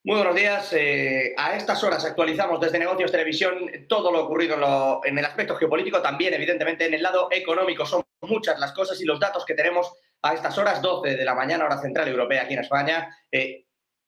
Muy buenos días. A estas horas actualizamos desde Negocios Televisión todo lo ocurrido en el aspecto geopolítico, también evidentemente en el lado económico. Son muchas las cosas y los datos que tenemos a estas horas, 12 de la mañana, hora central europea aquí en España,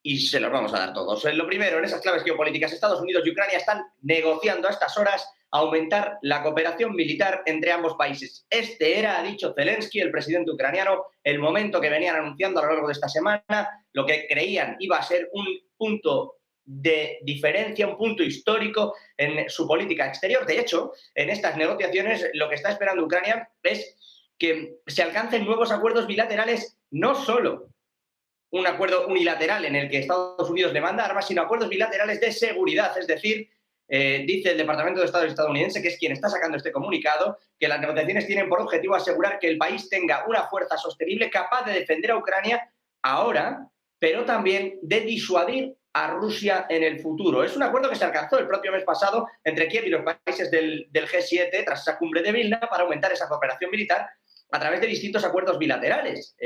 y se los vamos a dar todos. Lo primero, en esas claves geopolíticas, Estados Unidos y Ucrania están negociando a estas horas aumentar la cooperación militar entre ambos países. Este era, ha dicho Zelensky, el presidente ucraniano, el momento que venían anunciando a lo largo de esta semana, lo que creían iba a ser un punto de diferencia, un punto histórico en su política exterior. De hecho, en estas negociaciones lo que está esperando Ucrania es que se alcancen nuevos acuerdos bilaterales, no solo un acuerdo unilateral en el que Estados Unidos le manda armas, sino acuerdos bilaterales de seguridad. Es decir, dice el Departamento de Estado estadounidense, que es quien está sacando este comunicado, que las negociaciones tienen por objetivo asegurar que el país tenga una fuerza sostenible capaz de defender a Ucrania ahora, pero también de disuadir a Rusia en el futuro. Es un acuerdo que se alcanzó el propio mes pasado entre Kiev y los países del G7 tras esa cumbre de Vilna para aumentar esa cooperación militar a través de distintos acuerdos bilaterales.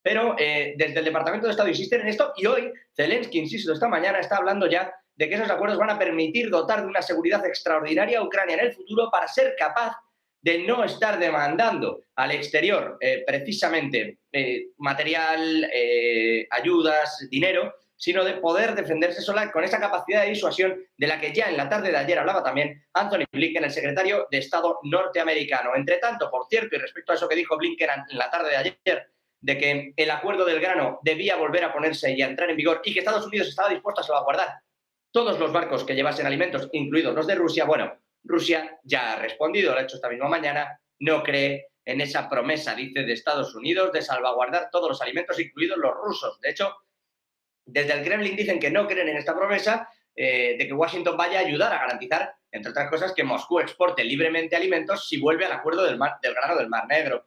Pero desde el Departamento de Estado insisten en esto y hoy Zelensky, insisto, esta mañana está hablando ya de que esos acuerdos van a permitir dotar de una seguridad extraordinaria a Ucrania en el futuro para ser capaz de no estar demandando al exterior precisamente material, ayudas, dinero, sino de poder defenderse sola con esa capacidad de disuasión de la que ya en la tarde de ayer hablaba también Anthony Blinken, el secretario de Estado norteamericano. Entre tanto, por cierto, y respecto a eso que dijo Blinken en la tarde de ayer, de que el acuerdo del grano debía volver a ponerse y a entrar en vigor y que Estados Unidos estaba dispuesto a salvaguardar todos los barcos que llevasen alimentos, incluidos los de Rusia. Bueno, Rusia ya ha respondido, lo ha hecho esta misma mañana, no cree en esa promesa, dice, de Estados Unidos de salvaguardar todos los alimentos, incluidos los rusos. De hecho, desde el Kremlin dicen que no creen en esta promesa de que Washington vaya a ayudar a garantizar, entre otras cosas, que Moscú exporte libremente alimentos si vuelve al acuerdo del grano del Mar Negro.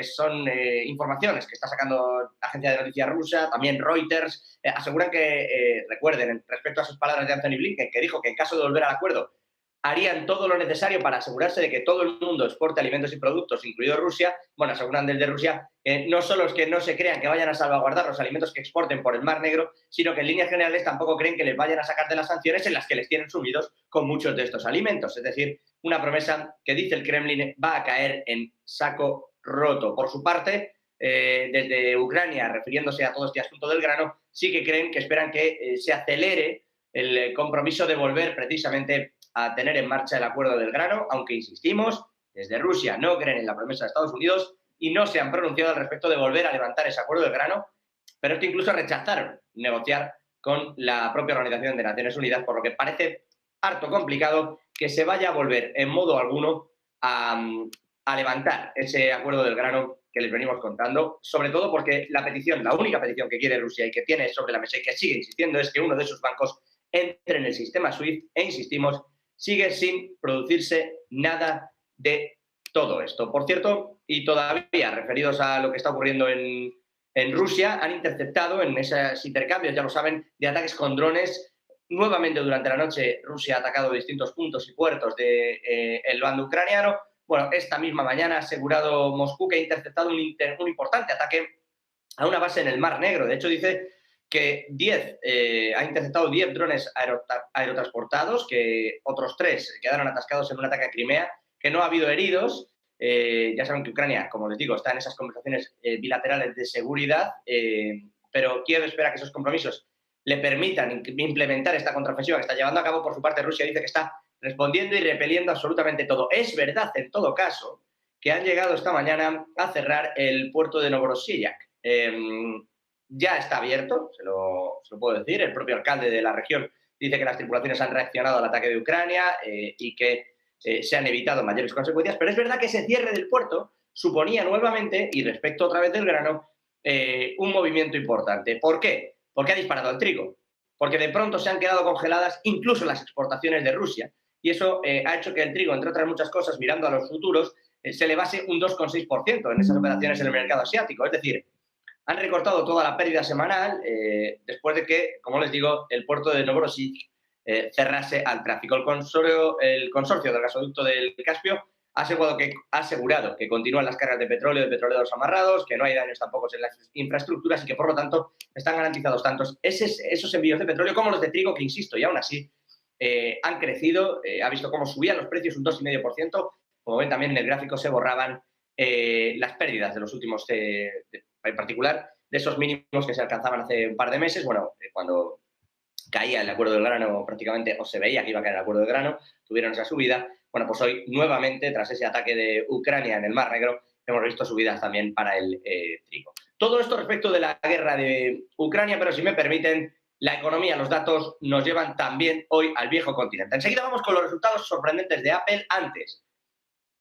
Son informaciones que está sacando la agencia de noticias rusa, también Reuters, aseguran que, recuerden, respecto a sus palabras de Anthony Blinken, que dijo que en caso de volver al acuerdo harían todo lo necesario para asegurarse de que todo el mundo exporte alimentos y productos, incluido Rusia. Bueno, aseguran desde Rusia no solo es que no se crean que vayan a salvaguardar los alimentos que exporten por el Mar Negro, sino que en líneas generales tampoco creen que les vayan a sacar de las sanciones en las que les tienen sumidos con muchos de estos alimentos. Es decir, una promesa que dice el Kremlin va a caer en saco roto. Por su parte, desde Ucrania, refiriéndose a todo este asunto del grano, sí que creen que esperan que se acelere el compromiso de volver precisamente a tener en marcha el acuerdo del grano, aunque insistimos, desde Rusia no creen en la promesa de Estados Unidos y no se han pronunciado al respecto de volver a levantar ese acuerdo del grano, pero esto incluso rechazaron negociar con la propia Organización de Naciones Unidas, por lo que parece harto complicado que se vaya a volver en modo alguno a levantar ese acuerdo del grano que les venimos contando, sobre todo porque la petición, la única petición que quiere Rusia y que tiene sobre la mesa y que sigue insistiendo es que uno de sus bancos entre en el sistema SWIFT e insistimos, sigue sin producirse nada de todo esto. Por cierto, y todavía referidos a lo que está ocurriendo en Rusia, han interceptado en esos intercambios, ya lo saben, de ataques con drones. Nuevamente durante la noche Rusia ha atacado distintos puntos y puertos del bando ucraniano. Bueno, esta misma mañana ha asegurado Moscú que ha interceptado un importante ataque a una base en el Mar Negro. De hecho, dice que ha interceptado 10 drones aerotransportados, que otros 3 quedaron atascados en un ataque a Crimea, que no ha habido heridos. Ya saben que Ucrania, como les digo, está en esas conversaciones bilaterales de seguridad, pero Kiev espera que esos compromisos le permitan implementar esta contraofensiva que está llevando a cabo. Por su parte, Rusia dice que está respondiendo y repeliendo absolutamente todo. Es verdad, en todo caso, que han llegado esta mañana a cerrar el puerto de Novorossiysk. Ya está abierto, se lo puedo decir. El propio alcalde de la región dice que las tripulaciones han reaccionado al ataque de Ucrania y que se han evitado mayores consecuencias, pero es verdad que ese cierre del puerto suponía nuevamente, y respecto otra vez del grano, un movimiento importante. ¿Por qué? Porque ha disparado el trigo, porque de pronto se han quedado congeladas incluso las exportaciones de Rusia, y eso ha hecho que el trigo, entre otras muchas cosas, mirando a los futuros, se elevase un 2,6% en esas operaciones en el mercado asiático. Es decir, han recortado toda la pérdida semanal después de que, como les digo, el puerto de Novorossiysk cerrase al tráfico. El consorcio del gasoducto del Caspio ha asegurado que continúan las cargas de petróleo de petroleros amarrados, que no hay daños tampoco en las infraestructuras y que, por lo tanto, están garantizados tantos esos envíos de petróleo como los de trigo, que, insisto, y aún así han crecido. Ha visto cómo subían los precios un 2,5%. Como ven también en el gráfico, se borraban las pérdidas de los últimos, en particular, de esos mínimos que se alcanzaban hace un par de meses. Bueno, cuando caía el acuerdo del grano prácticamente, o se veía que iba a caer el acuerdo del grano, tuvieron esa subida. Bueno, pues hoy nuevamente, tras ese ataque de Ucrania en el Mar Negro, hemos visto subidas también para el trigo. Todo esto respecto de la guerra de Ucrania, pero si me permiten, la economía, los datos nos llevan también hoy al viejo continente. Enseguida vamos con los resultados sorprendentes de Apple. Antes,